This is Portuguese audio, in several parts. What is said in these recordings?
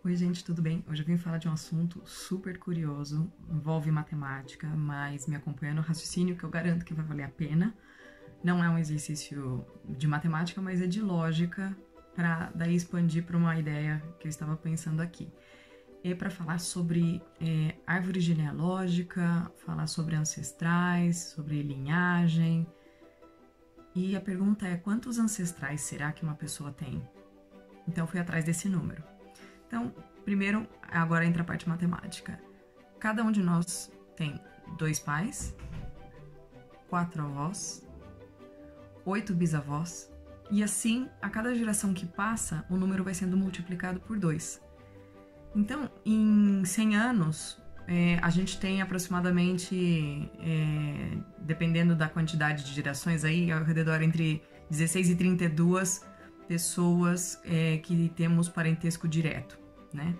Oi, gente, tudo bem? Hoje eu vim falar de um assunto super curioso, envolve matemática, mas me acompanha no raciocínio que eu garanto que vai valer a pena. Não é um exercício de matemática, mas é de lógica, para daí expandir para uma ideia que eu estava pensando aqui. É para falar sobre árvore genealógica, falar sobre ancestrais, sobre linhagem. E a pergunta é: quantos ancestrais será que uma pessoa tem? Então eu fui atrás desse número. Então, primeiro, agora entra a parte matemática. Cada um de nós tem 2 pais, 4 avós, 8 bisavós, e assim, a cada geração que passa, o número vai sendo multiplicado por 2. Então, em 100 anos, a gente tem aproximadamente, dependendo da quantidade de gerações aí, ao redor entre 16 e 32 pessoas que temos parentesco direto, né?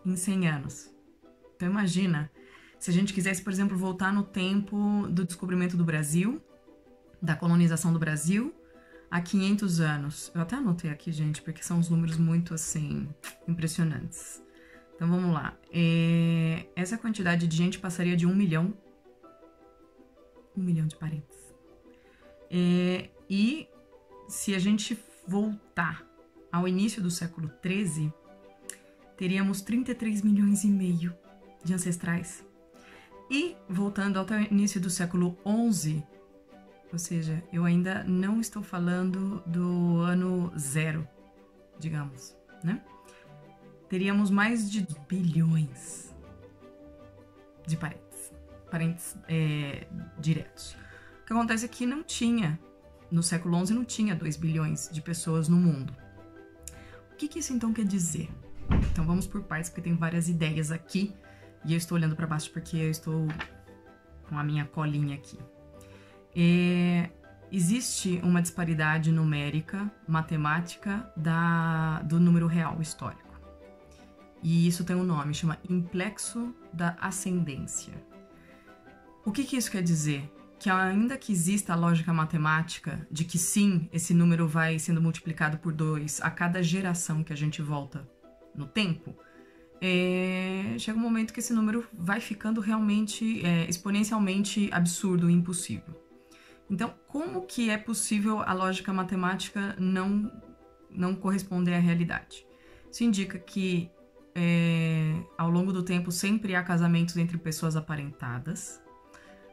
Em 100 anos. Então imagina, se a gente quisesse, por exemplo, voltar no tempo do descobrimento do Brasil, da colonização do Brasil, há 500 anos. Eu até anotei aqui, gente, porque são uns números muito, assim, impressionantes. Então vamos lá. Essa quantidade de gente passaria de 1 milhão. 1 milhão de parentes. E se a gente voltar ao início do século 13, teríamos 33 milhões e meio de ancestrais. E voltando até o início do século 11, ou seja, eu ainda não estou falando do ano zero, digamos, né? Teríamos mais de bilhões de parentes diretos. O que acontece é que não tinha, no século 11 não tinha 2 bilhões de pessoas no mundo. O que isso então quer dizer? Então vamos por partes, porque tem várias ideias aqui, e eu estou olhando para baixo porque eu estou com a minha colinha aqui. Existe uma disparidade numérica, matemática, do número real histórico. E isso tem um nome, chama implexo da ascendência. O que isso quer dizer? Que ainda que exista a lógica matemática de que sim, esse número vai sendo multiplicado por 2 a cada geração que a gente volta no tempo, chega um momento que esse número vai ficando realmente exponencialmente absurdo e impossível. Então, como que é possível a lógica matemática não corresponder à realidade? Isso indica que ao longo do tempo sempre há casamentos entre pessoas aparentadas.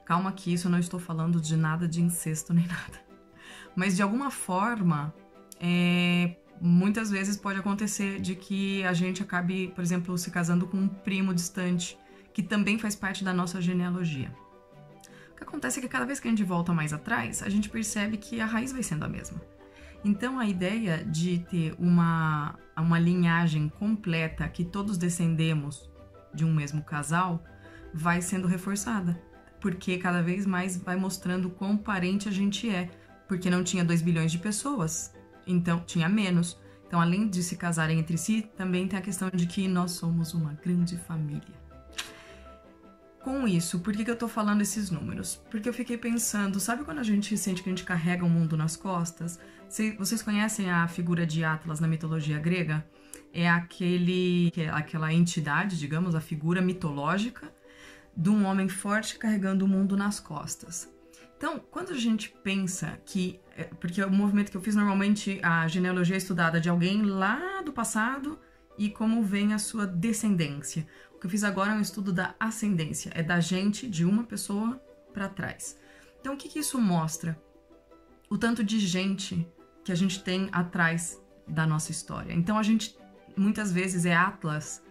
Calma que isso eu não estou falando de nada de incesto nem nada. Mas de alguma forma, muitas vezes pode acontecer de que a gente acabe, por exemplo, se casando com um primo distante, que também faz parte da nossa genealogia. O que acontece é que cada vez que a gente volta mais atrás, a gente percebe que a raiz vai sendo a mesma. Então a ideia de ter uma linhagem completa, que todos descendemos de um mesmo casal, vai sendo reforçada. Porque cada vez mais vai mostrando quão parente a gente é. Porque não tinha 2 bilhões de pessoas, então tinha menos. Então, além de se casarem entre si, também tem a questão de que nós somos uma grande família. Com isso, por que eu tô falando esses números? Porque eu fiquei pensando, sabe quando a gente sente que a gente carrega o mundo nas costas? Vocês conhecem a figura de Atlas na mitologia grega? É aquela entidade, digamos, a figura mitológica de um homem forte carregando o mundo nas costas. Então, quando a gente pensa que... Porque o movimento que eu fiz, normalmente, a genealogia é estudada de alguém lá do passado e como vem a sua descendência. O que eu fiz agora é um estudo da ascendência. É da gente, de uma pessoa para trás. Então, o que isso mostra? O tanto de gente que a gente tem atrás da nossa história. Então, a gente, muitas vezes, é atlas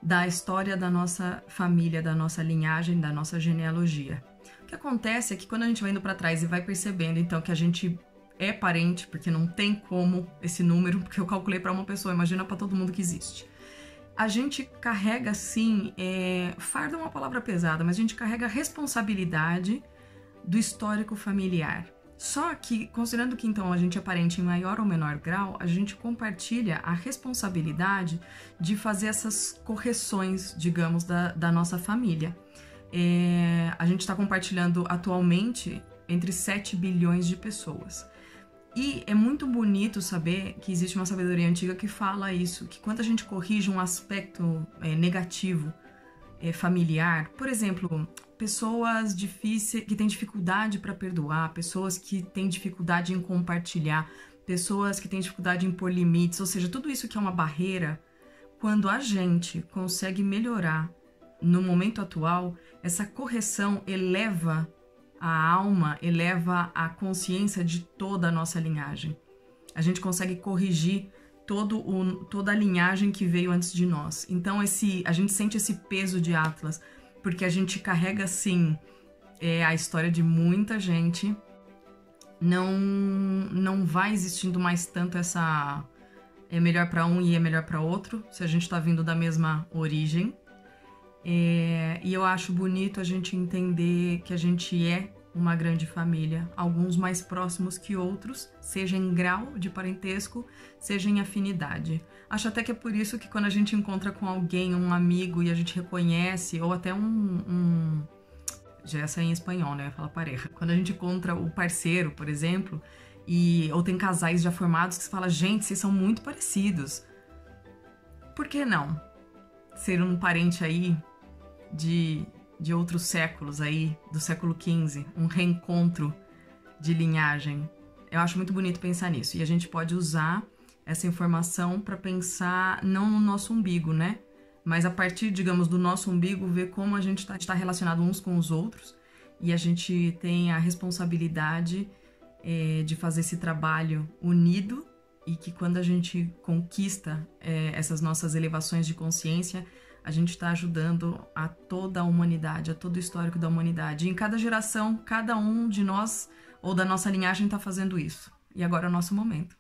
da história da nossa família, da nossa linhagem, da nossa genealogia. O que acontece é que quando a gente vai indo para trás e vai percebendo, então, que a gente é parente, porque não tem como esse número, porque eu calculei para uma pessoa, imagina para todo mundo que existe. A gente carrega, sim, fardo é uma palavra pesada, mas a gente carrega a responsabilidade do histórico familiar. Só que, considerando que, então, a gente é parente em maior ou menor grau, a gente compartilha a responsabilidade de fazer essas correções, digamos, da nossa família. A gente está compartilhando atualmente entre 7 bilhões de pessoas. E é muito bonito saber que existe uma sabedoria antiga que fala isso, que quando a gente corrige um aspecto negativo, familiar, por exemplo, pessoas difíceis, que têm dificuldade para perdoar, pessoas que têm dificuldade em compartilhar, pessoas que têm dificuldade em pôr limites, ou seja, tudo isso que é uma barreira, quando a gente consegue melhorar no momento atual, essa correção eleva a alma, eleva a consciência de toda a nossa linhagem. A gente consegue corrigir toda a linhagem que veio antes de nós. Então a gente sente esse peso de Atlas, porque a gente carrega, sim, a história de muita gente. Não vai existindo mais tanto essa é melhor para um e é melhor para outro, se a gente está vindo da mesma origem. E eu acho bonito a gente entender que a gente é uma grande família, alguns mais próximos que outros, seja em grau de parentesco, seja em afinidade. Acho até que é por isso que quando a gente encontra com alguém, um amigo, e a gente reconhece, ou até já essa em espanhol, né? Fala pareja. Quando a gente encontra o parceiro, por exemplo, ou tem casais já formados que se fala, gente, vocês são muito parecidos. Por que não ser um parente aí de outros séculos aí, do século XV, um reencontro de linhagem? Eu acho muito bonito pensar nisso. E a gente pode usar essa informação para pensar não no nosso umbigo, né? Mas a partir, digamos, do nosso umbigo, ver como a gente está relacionado uns com os outros. E a gente tem a responsabilidade de fazer esse trabalho unido, e que quando a gente conquista essas nossas elevações de consciência, a gente está ajudando a toda a humanidade, a todo o histórico da humanidade. E em cada geração, cada um de nós ou da nossa linhagem está fazendo isso. E agora é o nosso momento.